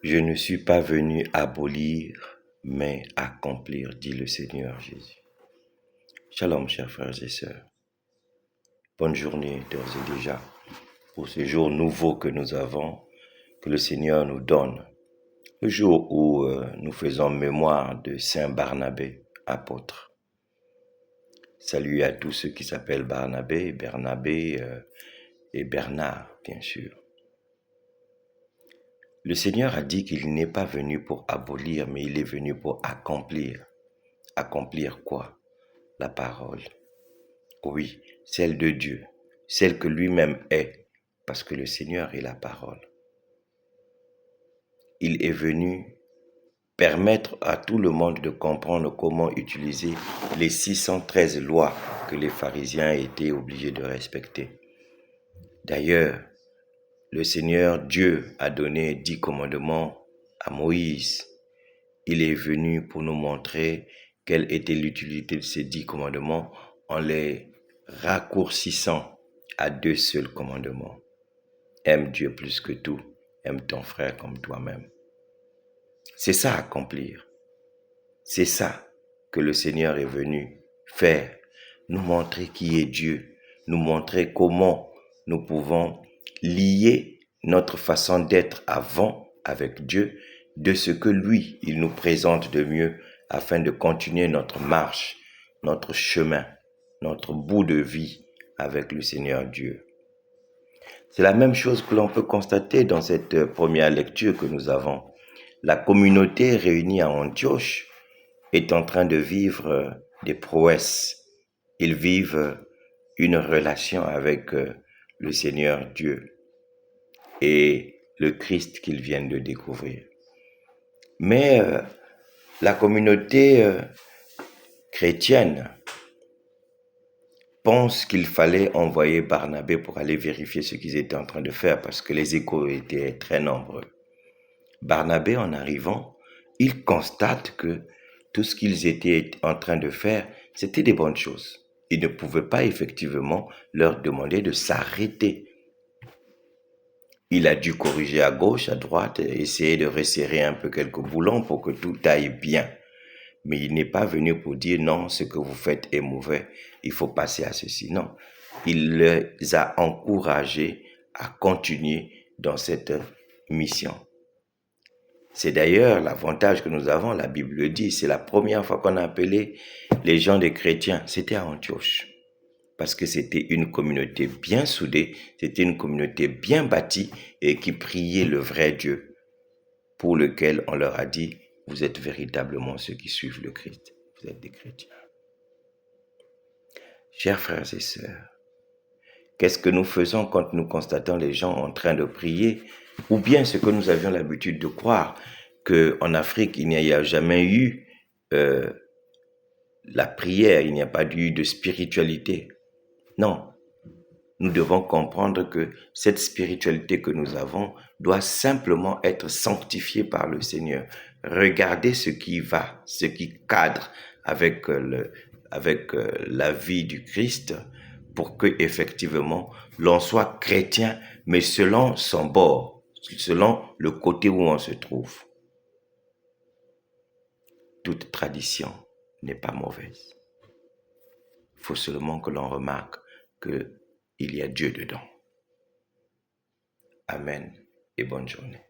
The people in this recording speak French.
Je ne suis pas venu abolir, mais accomplir, dit le Seigneur Jésus. Shalom, chers frères et sœurs. Bonne journée d'ores et déjà pour ce jour nouveau que nous avons, que le Seigneur nous donne. Le jour où nous faisons mémoire de Saint Barnabé, apôtre. Salut à tous ceux qui s'appellent Barnabé, et Bernard, bien sûr. Le Seigneur a dit qu'il n'est pas venu pour abolir, mais il est venu pour accomplir. Accomplir quoi? La parole. Oui, celle de Dieu, celle que lui-même est, parce que le Seigneur est la parole. Il est venu permettre à tout le monde de comprendre comment utiliser les 613 lois que les pharisiens étaient obligés de respecter. D'ailleurs, le Seigneur Dieu a donné 10 commandements à Moïse. Il est venu pour nous montrer quelle était l'utilité de ces 10 commandements en les raccourcissant à 2 seuls commandements. Aime Dieu plus que tout, aime ton frère comme toi-même. C'est ça accomplir. C'est ça que le Seigneur est venu faire, nous montrer qui est Dieu, nous montrer comment nous pouvons lier notre façon d'être avant avec Dieu de ce que lui, il nous présente de mieux afin de continuer notre marche, notre chemin, notre bout de vie avec le Seigneur Dieu. C'est la même chose que l'on peut constater dans cette première lecture que nous avons. La communauté réunie à Antioche est en train de vivre des prouesses. Ils vivent une relation avec le Seigneur Dieu et le Christ qu'ils viennent de découvrir. Mais la communauté chrétienne pense qu'il fallait envoyer Barnabé pour aller vérifier ce qu'ils étaient en train de faire parce que les échos étaient très nombreux. Barnabé, en arrivant, il constate que tout ce qu'ils étaient en train de faire, c'était des bonnes choses. Il ne pouvait pas effectivement leur demander de s'arrêter. Il a dû corriger à gauche, à droite, essayer de resserrer un peu quelques boulons pour que tout aille bien. Mais il n'est pas venu pour dire non, ce que vous faites est mauvais, il faut passer à ceci. Non, il les a encouragés à continuer dans cette mission. C'est d'ailleurs l'avantage que nous avons, la Bible le dit, c'est la première fois qu'on a appelé les gens des chrétiens, c'était à Antioche. Parce que c'était une communauté bien soudée, c'était une communauté bien bâtie et qui priait le vrai Dieu, pour lequel on leur a dit, vous êtes véritablement ceux qui suivent le Christ, vous êtes des chrétiens. Chers frères et sœurs, qu'est-ce que nous faisons quand nous constatons les gens en train de prier, ou bien ce que nous avions l'habitude de croire, qu'en Afrique, il n'y a jamais eu la prière, il n'y a pas eu de spiritualité. Non, nous devons comprendre que cette spiritualité que nous avons doit simplement être sanctifiée par le Seigneur. Regardez ce qui va, ce qui cadre avec la vie du Christ pour que effectivement l'on soit chrétien, mais selon son bord, selon le côté où on se trouve. Toute tradition n'est pas mauvaise. Il faut seulement que l'on remarque qu'il y a Dieu dedans. Amen et bonne journée.